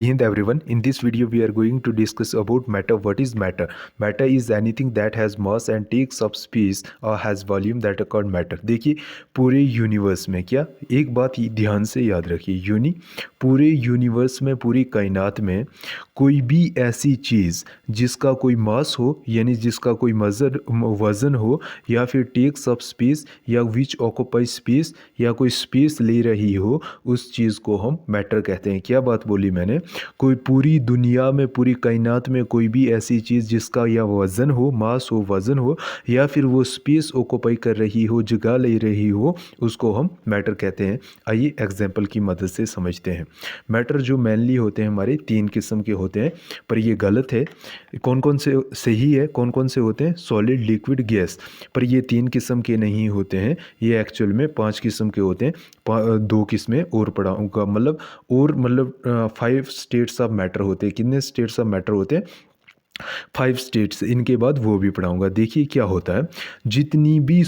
Hind everyone. In this video, we are going to discuss about matter. What is matter? Matter is anything that has mass and takes up space or has volume that are called matter. देखिए पूरे universe में क्या एक बात ध्यान से याद रखिए पूरे यूनिवर्स में पूरी कायनात में कोई भी ऐसी चीज़ जिसका कोई मास हो यानी जिसका कोई वज़न हो या फिर टेक्स अप स्पेस या विच ऑक्यूपाई स्पेस या कोई स्पेस ले रही हो उस चीज़ को हम मैटर कहते हैं। क्या बात बोली मैंने? कोई पूरी दुनिया में पूरी कायनात में कोई भी ऐसी चीज़ जिसका या वज़न हो मास हो वज़न हो या फिर वो स्पेस ऑक्यूपाई कर रही हो जगह ले रही हो उसको हम मैटर कहते हैं। आइए एग्जाम्पल की मदद से समझते हैं। मैटर जो मेनली होते हैं हमारे 3 किस्म के होते हैं, पर ये गलत है। कौन कौन से सही है, कौन कौन से होते हैं? Solid, liquid, gas. पर ये 3 किस्म के नहीं होते हैं, ये एक्चुअल में 5 किस्म के होते हैं। 2 किस्में और पढ़ाऊँगा, मतलब 5 स्टेट्स ऑफ मैटर होते हैं। कितने स्टेट्स ऑफ मैटर होते हैं? 5 स्टेट्स। इनके बाद वो भी पढ़ाऊँगा। देखिए क्या होता है, जितनी भी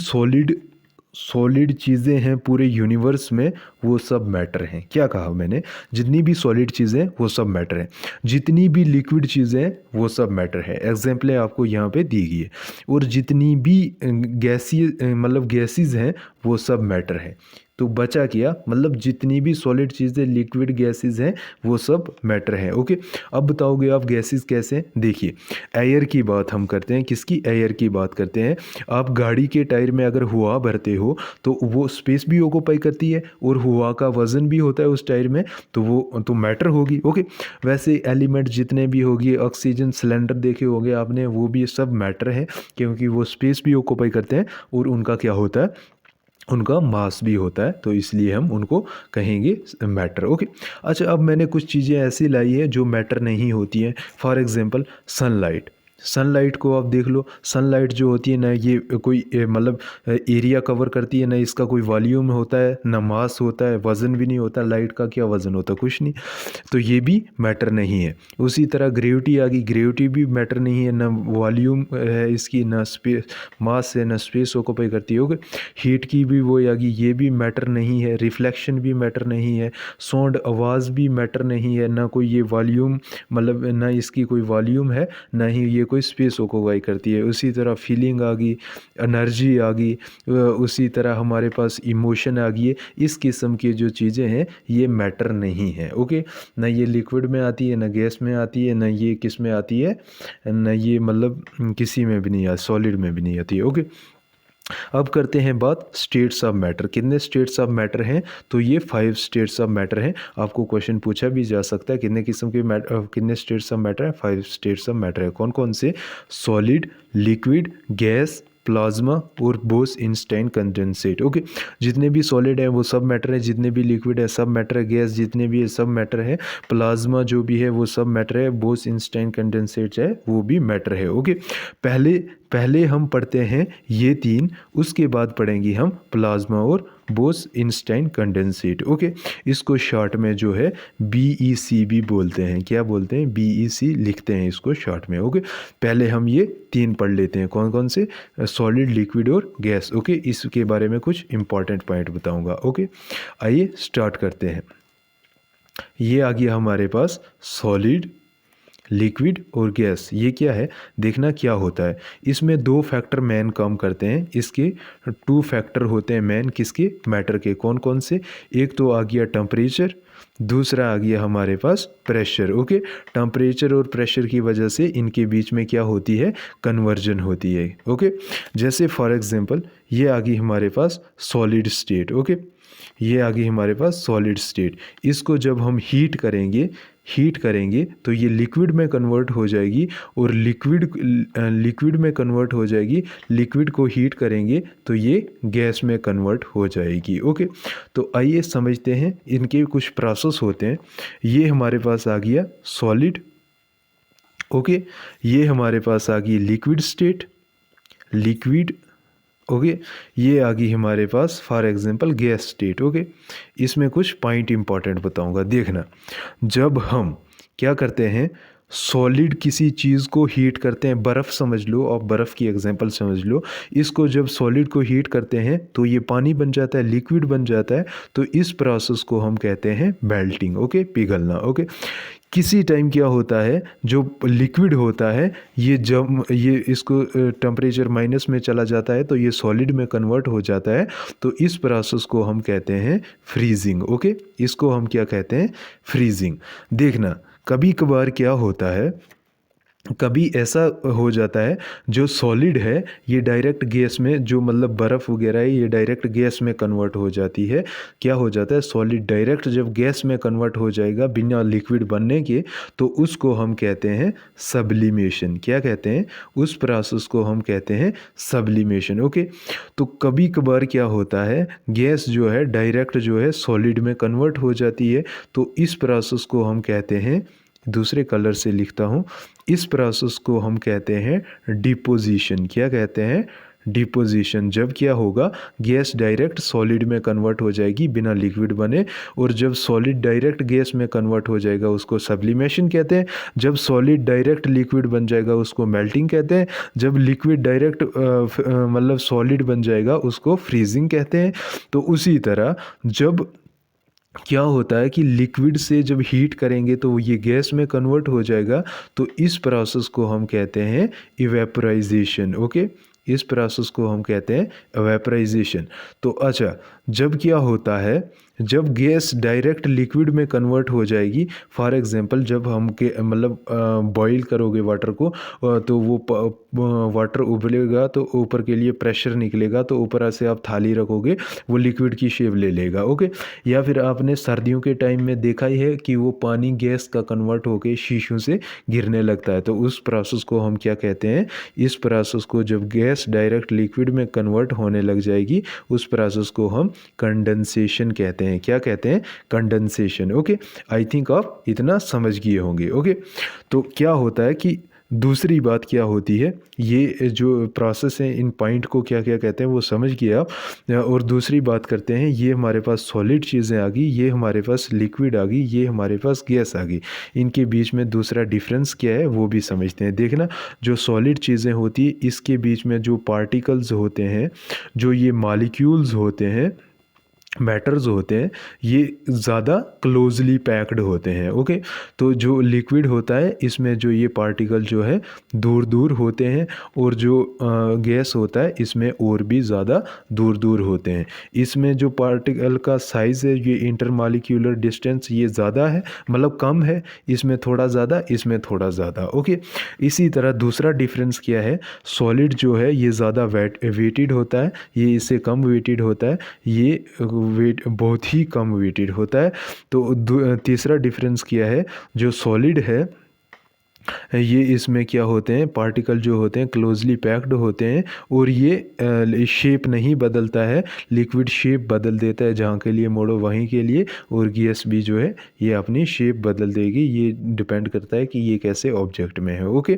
सॉलिड चीज़ें हैं पूरे यूनिवर्स में वो सब मैटर हैं। क्या कहा मैंने? जितनी भी सॉलिड चीज़ें वो सब मैटर हैं। जितनी भी लिक्विड चीज़ें हैं वो सब मैटर है। एग्जाम्पलें आपको यहाँ पे दी गई है। और जितनी भी गैसेस हैं वो सब मैटर है। तो बचा क्या? मतलब जितनी भी सॉलिड चीज़ें लिक्विड गैसेस हैं वो सब मैटर हैं। ओके, अब बताओगे आप गैसेस कैसे हैं? देखिए एयर की बात हम करते हैं। किसकी? एयर की बात करते हैं। आप गाड़ी के टायर में अगर हवा भरते हो तो वो स्पेस भी ऑक्यूपाई करती है और हवा का वज़न भी होता है उस टायर में, तो वो तो मैटर होगी। ओके, वैसे एलिमेंट जितने भी होगी, ऑक्सीजन सिलेंडर देखे होंगे आपने, वो भी सब मैटर है क्योंकि वो स्पेस भी ऑक्यूपाई करते हैं और उनका क्या होता है, उनका मास भी होता है, तो इसलिए हम उनको कहेंगे मैटर। ओके, अच्छा अब मैंने कुछ चीज़ें ऐसी लाई हैं जो मैटर नहीं होती हैं। For example sunlight. सनलाइट को आप देख लो, सनलाइट जो होती है ना, ये कोई एरिया कवर करती है ना, इसका कोई वॉल्यूम होता है ना मास होता है, वज़न भी नहीं होता। लाइट का क्या वज़न होता है? कुछ नहीं। तो ये भी मैटर नहीं है। उसी तरह ग्रेविटी आ गई, ग्रेविटी भी मैटर नहीं है, ना वॉल्यूम है इसकी, ना स्पेस मास है, ना स्पेस ऑक्यूपाई करती है। ओके, हीट की भी वो आ गई, ये भी मैटर नहीं है। रिफ्लेक्शन भी मैटर नहीं है। साउंड आवाज़ भी मैटर नहीं है, ना कोई ये वॉल्यूम, मतलब ना इसकी कोई वॉल्यूम है, ना ही ये कोई स्पेस ऑक्यूपाई करती है। उसी तरह फीलिंग आ गई, एनर्जी आ गई, उसी तरह हमारे पास इमोशन आ गई है। इस किस्म की जो चीज़ें हैं ये मैटर नहीं है। ओके, ना ये लिक्विड में आती है, ना गैस में आती है, ना ये किस में आती है, ना ये मतलब किसी में भी नहीं आती, सॉलिड में भी नहीं आती है। ओके, अब करते हैं बात स्टेट्स ऑफ मैटर। कितने स्टेट्स ऑफ मैटर हैं? तो ये 5 स्टेट्स ऑफ मैटर हैं। आपको क्वेश्चन पूछा भी जा सकता है कितने किस्म के कितने स्टेट्स ऑफ मैटर हैं? 5 स्टेट्स ऑफ मैटर है। कौन कौन से? सॉलिड, लिक्विड, गैस, प्लाज्मा और बोस इंस्टेंट कंडेंसेट। ओके, जितने भी सॉलिड है वो सब मैटर है, जितने भी लिक्विड है सब मैटर है, गैस जितने भी है सब मैटर है, प्लाज्मा जो भी है वो सब मैटर है, बोस इंस्टेंट कंडेंसेट है वो भी मैटर है। ओके, पहले पहले हम पढ़ते हैं ये 3, उसके बाद पढ़ेंगे हम प्लाज्मा और बोस इंस्टेंट कंडेंसेट। ओके, इसको शॉर्ट में जो है BEC भी बोलते हैं। क्या बोलते हैं? BEC लिखते हैं इसको शॉर्ट में। ओके, पहले हम ये 3 पढ़ लेते हैं। कौन कौन से? सॉलिड, लिक्विड और गैस। ओके, इसके बारे में कुछ इंपॉर्टेंट पॉइंट बताऊंगा। ओके, आइए स्टार्ट करते हैं। ये आ गया हमारे पास सॉलिड, लिक्विड और गैस। ये क्या है? देखना क्या होता है। इसमें 2 फैक्टर मेन काम करते हैं। इसके 2 फैक्टर होते हैं मेन, किसके? मैटर के। कौन कौन से? एक तो आ गया टेम्परेचर, दूसरा आ गया हमारे पास प्रेशर। ओके, टेम्परेचर और प्रेशर की वजह से इनके बीच में क्या होती है? कन्वर्जन होती है। ओके, जैसे फॉर एग्जांपल ये आ गई हमारे पास सॉलिड स्टेट। ओके, ये आ गई हमारे पास सॉलिड स्टेट। इसको जब हम हीट करेंगे तो ये लिक्विड में कन्वर्ट हो जाएगी और लिक्विड में कन्वर्ट हो जाएगी। लिक्विड को हीट करेंगे तो ये गैस में कन्वर्ट हो जाएगी। ओके, तो आइए समझते हैं इनके कुछ प्रोसेस होते हैं। ये हमारे पास आ गया सॉलिड। ओके, ये हमारे पास आ गई लिक्विड स्टेट, लिक्विड। ओके, ये आ गई हमारे पास for example gas state. Okay, इसमें कुछ पॉइंट इंपॉर्टेंट बताऊंगा, देखना। जब हम क्या करते हैं, सॉलिड किसी चीज़ को हीट करते हैं, बर्फ़ समझ लो, और बर्फ़ की एग्जांपल समझ लो। इसको जब सॉलिड को हीट करते हैं तो ये पानी बन जाता है, लिक्विड बन जाता है। तो इस प्रोसेस को हम कहते हैं मेल्टिंग। ओके, पिघलना। ओके, किसी टाइम क्या होता है, जो लिक्विड होता है ये इसको टेम्परेचर माइनस में चला जाता है तो ये सॉलिड में कन्वर्ट हो जाता है। तो इस प्रोसेस को हम कहते हैं फ्रीजिंग। ओके, इसको हम क्या कहते हैं, फ्रीजिंग। देखना कभी कभार क्या होता है, कभी ऐसा हो जाता है जो सॉलिड है ये डायरेक्ट गैस में, जो मतलब बर्फ़ वगैरह है ये डायरेक्ट गैस में कन्वर्ट हो जाती है। क्या हो जाता है, सॉलिड डायरेक्ट जब गैस में कन्वर्ट हो जाएगा बिना लिक्विड बनने के, तो उसको हम कहते हैं सब्लिमेशन। क्या कहते हैं, उस प्रोसेस को हम कहते हैं सब्लिमेशन। ओके, तो कभी कभार क्या होता है, गैस जो है डायरेक्ट जो है सॉलिड में कन्वर्ट हो जाती है, तो इस प्रोसेस को हम कहते हैं, दूसरे कलर से लिखता हूँ, इस प्रोसेस को हम कहते हैं डिपोजिशन। क्या कहते हैं, डिपोजिशन। जब क्या होगा, गैस डायरेक्ट सॉलिड में कन्वर्ट हो जाएगी बिना लिक्विड बने, और जब सॉलिड डायरेक्ट गैस में कन्वर्ट हो जाएगा उसको सब्लिमेशन कहते हैं। जब सॉलिड डायरेक्ट लिक्विड बन जाएगा उसको मेल्टिंग कहते हैं। जब लिक्विड डायरेक्ट मतलब सॉलिड बन जाएगा उसको फ्रीजिंग कहते हैं। तो उसी तरह जब क्या होता है कि लिक्विड से जब हीट करेंगे तो ये गैस में कन्वर्ट हो जाएगा, तो इस प्रोसेस को हम कहते हैं इवेपोराइजेशन। ओके, इस प्रोसेस को हम कहते हैं इवेपोराइजेशन। तो अच्छा, जब क्या होता है, जब गैस डायरेक्ट लिक्विड में कन्वर्ट हो जाएगी, फॉर एग्जांपल जब हम के मतलब बॉईल करोगे वाटर को, तो वो वाटर उबलेगा तो ऊपर के लिए प्रेशर निकलेगा, तो ऊपर से आप थाली रखोगे वो लिक्विड की शेप ले लेगा। ओके, या फिर आपने सर्दियों के टाइम में देखा ही है कि वो पानी गैस का कन्वर्ट होकर शीशों से गिरने लगता है, तो उस प्रोसेस को हम क्या कहते हैं, इस प्रोसेस को जब गैस डायरेक्ट लिक्विड में कन्वर्ट होने लग जाएगी उस प्रोसेस को हम कंडेंसेशन कहते हैं। क्या कहते हैं, कंडेंसेशन। ओके, आई थिंक आप इतना समझ गए होंगे। ओके, तो क्या होता है कि दूसरी बात क्या होती है, ये जो प्रोसेस है इन पॉइंट को क्या क्या कहते हैं वो समझ गए आप। और दूसरी बात करते हैं, ये हमारे पास सॉलिड चीज़ें आ गई, ये हमारे पास लिक्विड आ गई, ये हमारे पास गैस आ गई। इनके बीच में दूसरा डिफरेंस क्या है वो भी समझते हैं। देखना, जो सॉलिड चीज़ें होती है इसके बीच में जो पार्टिकल्स होते हैं, जो ये मॉलिक्यूल्स होते हैं, मैटर्स होते हैं, ये ज़्यादा क्लोजली पैक्ड होते हैं। ओके, तो जो लिक्विड होता है इसमें जो ये पार्टिकल जो है दूर दूर होते हैं, और जो गैस होता है इसमें और भी ज़्यादा दूर दूर होते हैं। इसमें जो पार्टिकल का साइज़ है, ये इंटरमॉलिक्यूलर डिस्टेंस ये ज़्यादा है, मतलब कम है, इसमें थोड़ा ज़्यादा, इसमें थोड़ा ज़्यादा। ओके, इसी तरह दूसरा डिफरेंस क्या है, सॉलिड जो है ये ज़्यादा वेटेड होता है, ये इससे कम वेटेड होता है, ये वेट बहुत ही कम वेटेड होता है। तो तीसरा डिफरेंस क्या है, जो सॉलिड है ये इसमें क्या होते हैं, पार्टिकल जो होते हैं क्लोजली पैक्ड होते हैं, और ये शेप नहीं बदलता है, लिक्विड शेप बदल देता है, जहाँ के लिए मोड़ो वहीं के लिए, और गैस भी जो है ये अपनी शेप बदल देगी। ये डिपेंड करता है कि ये कैसे ऑब्जेक्ट में है। ओके,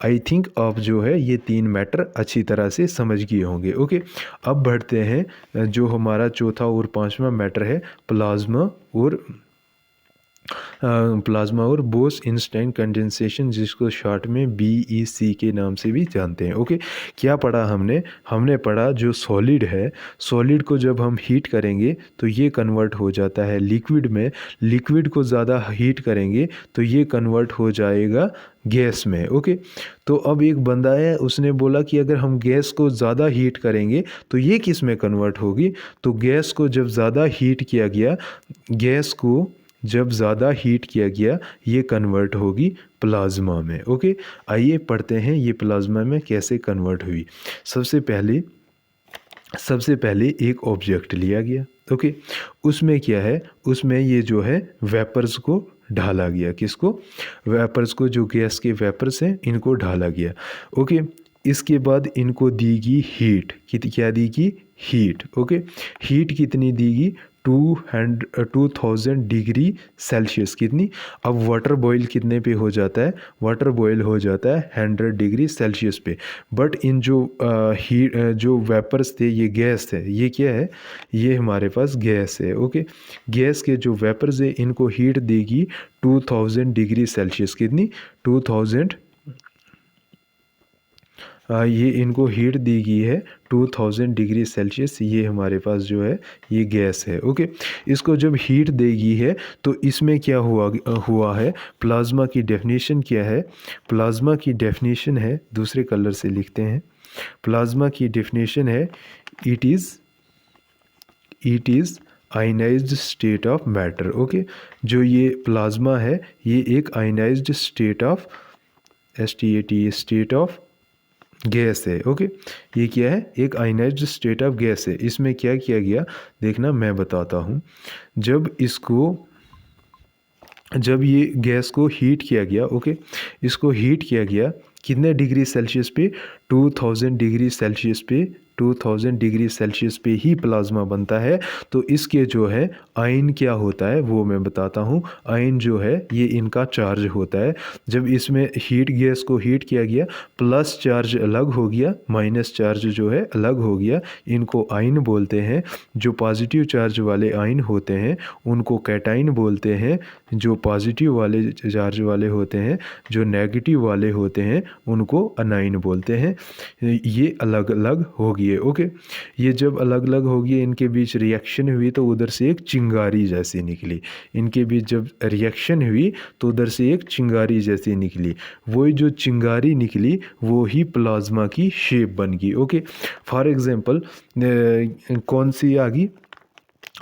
आई थिंक आप जो है ये तीन मैटर अच्छी तरह से समझ गए होंगे। ओके, अब बढ़ते हैं जो हमारा चौथा और पांचवा मैटर है, प्लाज्मा और बोस इंस्टेंट कंडेंसेशन, जिसको शॉर्ट में BEC के नाम से भी जानते हैं। ओके, क्या पढ़ा हमने पढ़ा जो सॉलिड है, सॉलिड को जब हम हीट करेंगे तो ये कन्वर्ट हो जाता है लिक्विड में, लिक्विड को ज़्यादा हीट करेंगे तो ये कन्वर्ट हो जाएगा गैस में। ओके, तो अब एक बंदा है उसने बोला कि अगर हम गैस को ज़्यादा हीट करेंगे तो ये किस में कन्वर्ट होगी, तो गैस को जब ज़्यादा हीट किया गया, गैस को जब ज़्यादा हीट किया गया ये कन्वर्ट होगी प्लाज्मा में। ओके, आइए पढ़ते हैं ये प्लाज्मा में कैसे कन्वर्ट हुई। सबसे पहले एक ऑब्जेक्ट लिया गया। ओके, उसमें क्या है, उसमें ये जो है वेपर्स को ढाला गया, किसको, वेपर्स को, जो गैस के वेपर्स हैं इनको ढाला गया। ओके, इसके बाद इनको दीगी हीट, क्या दीगी, हीट। ओके, हीट कितनी दीगी, 2000 डिग्री सेल्सियस, कितनी, अब वाटर बॉईल कितने पे हो जाता है, वाटर बॉईल हो जाता है 100 डिग्री सेल्सियस पे। बट इन जो हीट जो वेपर्स थे, ये गैस है, ये क्या है, ये हमारे पास गैस है। ओके, गैस के जो वेपर्स है इनको हीट देगी 2000 डिग्री सेल्सियस, कितनी, ये इनको हीट दी गई है 2000 डिग्री सेल्सियस। ये हमारे पास जो है ये गैस है। ओके, इसको जब हीट देगी है तो इसमें क्या हुआ है, प्लाज्मा की डेफिनेशन क्या है, प्लाज्मा की डेफिनेशन है, दूसरे कलर से लिखते हैं, प्लाज्मा की डेफिनेशन है it is ionised state of matter. Okay, जो ये प्लाज्मा है ये एक ionised state of state of gas है। ओके, ये क्या है, एक आयनाइज्ड स्टेट ऑफ गैस है। इसमें क्या किया गया देखना, मैं बताता हूँ। जब ये गैस को हीट किया गया, ओके, इसको हीट किया गया कितने डिग्री सेल्सियस पे, 2000 डिग्री सेल्सियस पे, 2000 डिग्री सेल्सियस पे ही प्लाज्मा बनता है। तो इसके जो है आयन क्या होता है वो मैं बताता हूँ। आयन जो है ये इनका चार्ज होता है। जब इसमें गैस को हीट किया गया, प्लस चार्ज अलग हो गया, माइनस चार्ज जो है अलग हो गया, इनको आयन बोलते हैं। जो पॉजिटिव चार्ज वाले आयन होते हैं उनको कैटाइन बोलते हैं, जो पॉजिटिव वाले चार्ज वाले होते हैं, जो नेगेटिव वाले होते हैं उनको अनाइन बोलते हैं। ये अलग अलग हो गए। ओके, ये जब अलग अलग हो गए, इनके बीच रिएक्शन हुई तो उधर से एक चिंगारी जैसी निकली। इनके बीच जब रिएक्शन हुई तो उधर से एक चिंगारी जैसी निकली। वही जो चिंगारी निकली वो ही प्लाज्मा की शेप बन गई। ओके, फॉर एग्जांपल कौन सी आ गई,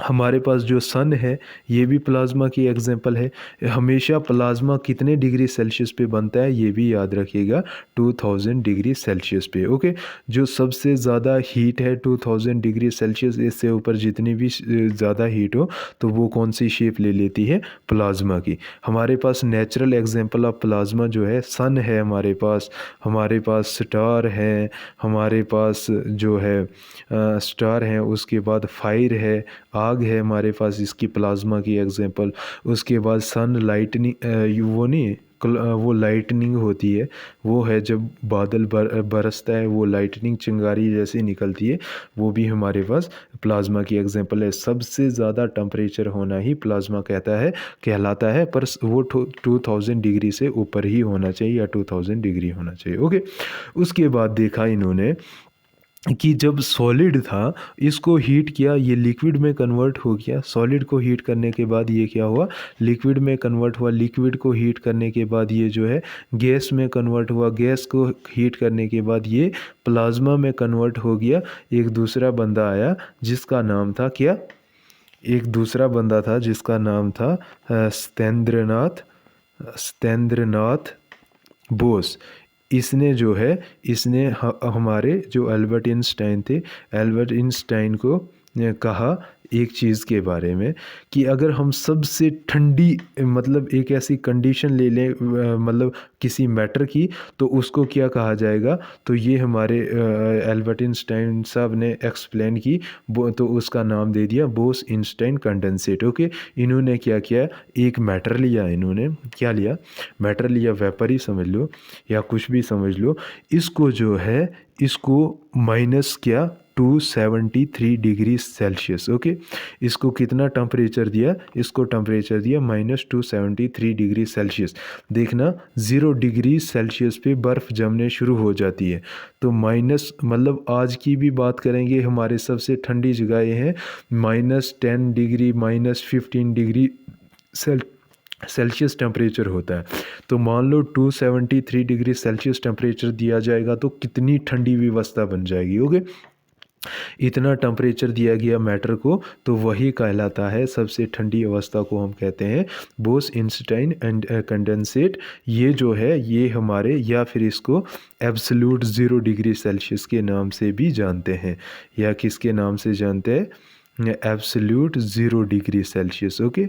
हमारे पास जो सन है ये भी प्लाज्मा की एग्जांपल है। हमेशा प्लाज्मा कितने डिग्री सेल्सियस पे बनता है ये भी याद रखिएगा, 2000 डिग्री सेल्सियस पे। ओके, जो सबसे ज़्यादा हीट है 2000 डिग्री सेल्सियस, इससे ऊपर जितनी भी ज़्यादा हीट हो तो वो कौन सी शेप ले लेती है, प्लाज्मा की। हमारे पास नेचुरल एग्जांपल ऑफ प्लाज्मा जो है सन है, हमारे पास स्टार है, हमारे पास जो है स्टार है, उसके बाद फायर है, आग है हमारे पास, इसकी प्लाज्मा की एग्जांपल। उसके बाद सन लाइटनिंग, वो लाइटनिंग होती है, वो है जब बादल बरसता है वो लाइटनिंग चिंगारी जैसी निकलती है, वो भी हमारे पास प्लाज्मा की एग्जांपल है। सबसे ज़्यादा टेम्परेचर होना ही प्लाज्मा कहलाता है, पर वो 2000 डिग्री से ऊपर ही होना चाहिए या 2000 डिग्री होना चाहिए। ओके, उसके बाद देखा इन्होंने कि जब सॉलिड था इसको हीट किया, ये लिक्विड में कन्वर्ट हो गया। सॉलिड को हीट करने के बाद ये क्या हुआ, लिक्विड में कन्वर्ट हुआ। लिक्विड को हीट करने के बाद ये जो है गैस में कन्वर्ट हुआ। गैस को हीट करने के बाद ये प्लाज्मा में कन्वर्ट हो गया। एक दूसरा बंदा आया जिसका नाम था क्या, एक दूसरा बंदा था जिसका नाम था सत्येंद्रनाथ बोस। इसने जो है हमारे जो एल्बर्ट आइंस्टाइन थे, एल्बर्ट आइंस्टाइन को कहा एक चीज़ के बारे में कि अगर हम सबसे ठंडी मतलब एक ऐसी कंडीशन ले लें मतलब किसी मैटर की, तो उसको क्या कहा जाएगा। तो ये हमारे एल्बर्ट आइंस्टाइन साहब ने एक्सप्लेन की, तो उसका नाम दे दिया बोस आइंस्टाइन कंडेंसेट। ओके, इन्होंने क्या किया, एक मैटर लिया, इन्होंने क्या लिया, मैटर लिया, वेपर ही समझ लो या कुछ भी समझ लो। इसको जो है इसको माइनस क्या 273 डिग्री सेल्सियस। ओके, इसको कितना टेम्परेचर दिया, इसको टेम्परेचर दिया -273 डिग्री सेल्सियस। देखना 0 डिग्री सेल्सियस पे बर्फ़ जमने शुरू हो जाती है। तो माइनस मतलब आज की भी बात करेंगे, हमारे सबसे ठंडी जगहें हैं -10 डिग्री -15 डिग्री सेल्सियस टेम्परेचर होता है। तो मान लो 273 डिग्री सेल्सियस टेम्परेचर दिया जाएगा तो कितनी ठंडी व्यवस्था बन जाएगी। ओके, इतना टेम्परेचर दिया गया मैटर को, तो वही कहलाता है सबसे ठंडी अवस्था को हम कहते हैं बोस आइंस्टाइन एंड कंडेंसेट। ये जो है ये हमारे, या फिर इसको एब्सोल्यूट 0 डिग्री सेल्सियस के नाम से भी जानते हैं, या किसके नाम से जानते हैं, absolute 0 degree Celsius. Okay,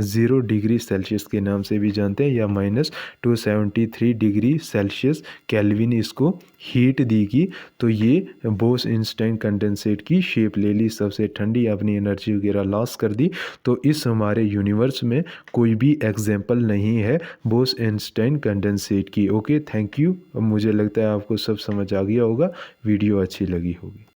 0 degree Celsius के नाम से भी जानते हैं, या -273 डिग्री सेल्सियस केल्विन इसको हीट दी गई, तो ये बोस आइंस्टाइन कंडेंसेट की शेप ले ली, सबसे ठंडी, अपनी एनर्जी वगैरह लॉस कर दी। तो इस हमारे यूनिवर्स में कोई भी एग्जाम्पल नहीं है बोस आइंस्टाइन कंडेंसेट की। Okay, thank you. मुझे लगता है आपको सब समझ आ गया होगा, वीडियो अच्छी लगी होगी।